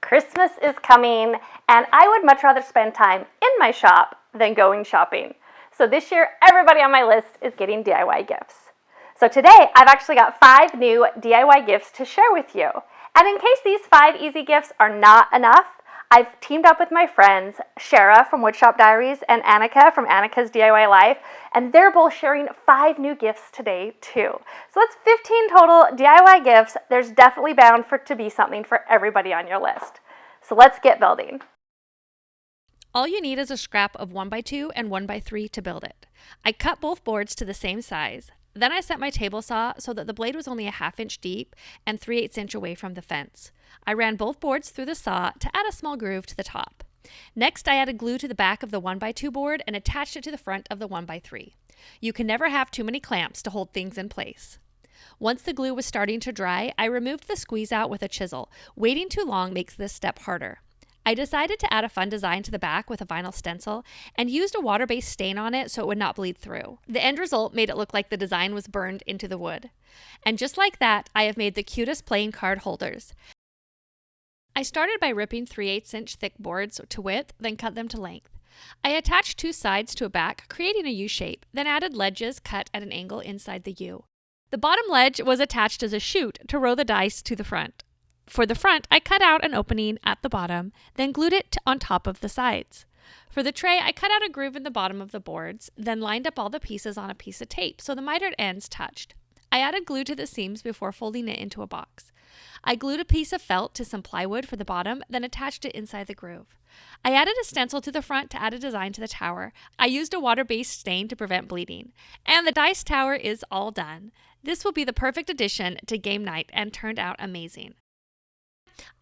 Christmas is coming, and I would much rather spend time in my shop than going shopping. So this year, everybody on my list is getting DIY gifts. So today, I've actually got 5 new DIY gifts to share with you. And in case these 5 easy gifts are not enough, I've teamed up with my friends, Shara from Woodshop Diaries and Annika from Annika's DIY Life, and they're both sharing 5 new gifts today too. So that's 15 total DIY gifts. There's definitely bound to be something for everybody on your list. So let's get building. All you need is a scrap of 1x2 and 1x3 to build it. I cut both boards to the same size. Then I set my table saw so that the blade was only a 1/2 inch deep and 3/8 inch away from the fence. I ran both boards through the saw to add a small groove to the top. Next, I added glue to the back of the 1x2 board and attached it to the front of the 1x3. You can never have too many clamps to hold things in place. Once the glue was starting to dry, I removed the squeeze out with a chisel. Waiting too long makes this step harder. I decided to add a fun design to the back with a vinyl stencil and used a water-based stain on it so it would not bleed through. The end result made it look like the design was burned into the wood. And just like that, I have made the cutest playing card holders. I started by ripping 3/8 inch thick boards to width, then cut them to length. I attached 2 sides to a back, creating a U shape, then added ledges cut at an angle inside the U. The bottom ledge was attached as a chute to row the dice to the front. For the front, I cut out an opening at the bottom, then glued it on top of the sides. For the tray, I cut out a groove in the bottom of the boards, then lined up all the pieces on a piece of tape so the mitered ends touched. I added glue to the seams before folding it into a box. I glued a piece of felt to some plywood for the bottom, then attached it inside the groove. I added a stencil to the front to add a design to the tower. I used a water-based stain to prevent bleeding. And the dice tower is all done. This will be the perfect addition to game night and turned out amazing.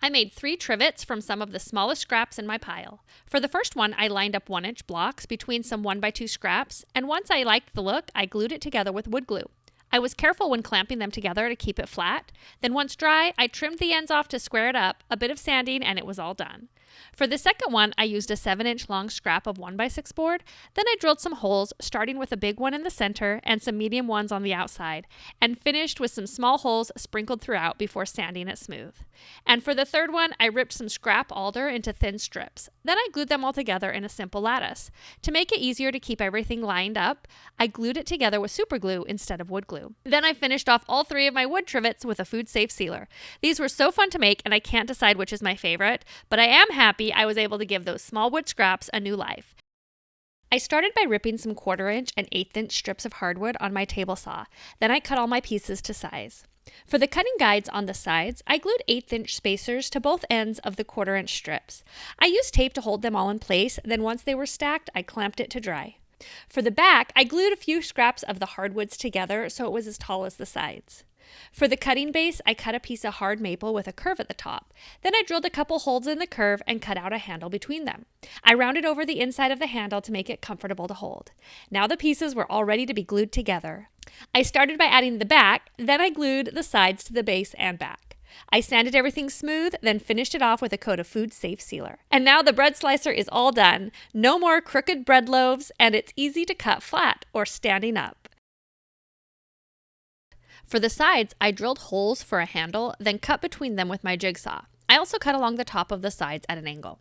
I made 3 trivets from some of the smallest scraps in my pile. For the first one, I lined up 1-inch blocks between some 1x2 scraps, and once I liked the look, I glued it together with wood glue. I was careful when clamping them together to keep it flat. Then once dry, I trimmed the ends off to square it up, a bit of sanding, and it was all done. For the second one, I used a 7-inch long scrap of 1x6 board. Then I drilled some holes, starting with a big one in the center and some medium ones on the outside, and finished with some small holes sprinkled throughout before sanding it smooth. And for the third one, I ripped some scrap alder into thin strips. Then I glued them all together in a simple lattice. To make it easier to keep everything lined up, I glued it together with super glue instead of wood glue. Then I finished off all 3 of my wood trivets with a food-safe sealer. These were so fun to make, and I can't decide which is my favorite, but I am happy I was able to give those small wood scraps a new life. I started by ripping some 1/4 inch and 1/8 inch strips of hardwood on my table saw. Then I cut all my pieces to size. For the cutting guides on the sides, I glued 1/8 inch spacers to both ends of the 1/4 inch strips. I used tape to hold them all in place, then once they were stacked, I clamped it to dry. For the back, I glued a few scraps of the hardwoods together so it was as tall as the sides. For the cutting base, I cut a piece of hard maple with a curve at the top. Then I drilled a couple holes in the curve and cut out a handle between them. I rounded over the inside of the handle to make it comfortable to hold. Now the pieces were all ready to be glued together. I started by adding the back, then I glued the sides to the base and back. I sanded everything smooth, then finished it off with a coat of food-safe sealer. And now the bread slicer is all done. No more crooked bread loaves, and it's easy to cut flat or standing up. For the sides, I drilled holes for a handle, then cut between them with my jigsaw. I also cut along the top of the sides at an angle.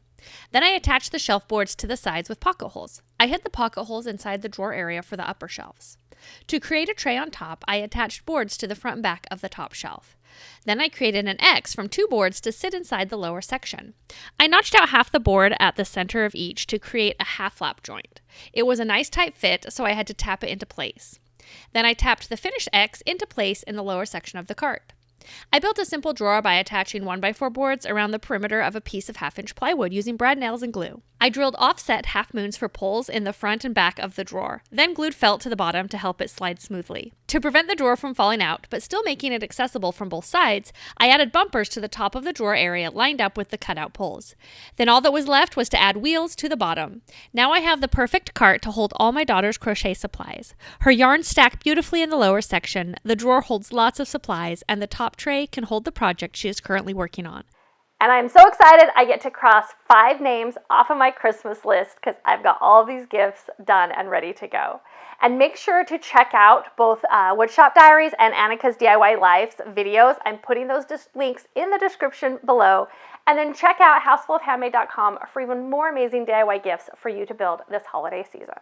Then I attached the shelf boards to the sides with pocket holes. I hid the pocket holes inside the drawer area for the upper shelves. To create a tray on top, I attached boards to the front and back of the top shelf. Then I created an X from 2 boards to sit inside the lower section. I notched out half the board at the center of each to create a half-lap joint. It was a nice tight fit, so I had to tap it into place. Then I tapped the finished X into place in the lower section of the cart. I built a simple drawer by attaching 1x4 boards around the perimeter of a piece of 1/2 inch plywood using brad nails and glue. I drilled offset half moons for poles in the front and back of the drawer, then glued felt to the bottom to help it slide smoothly. To prevent the drawer from falling out, but still making it accessible from both sides, I added bumpers to the top of the drawer area lined up with the cutout poles. Then all that was left was to add wheels to the bottom. Now I have the perfect cart to hold all my daughter's crochet supplies. Her yarn stacked beautifully in the lower section, the drawer holds lots of supplies, and the top tray can hold the project she is currently working on. And I'm so excited I get to cross 5 names off of my Christmas list because I've got all these gifts done and ready to go. And make sure to check out both Woodshop Diaries and Annika's DIY Life's videos. I'm putting those links in the description below. And then check out housefulofhandmade.com for even more amazing DIY gifts for you to build this holiday season.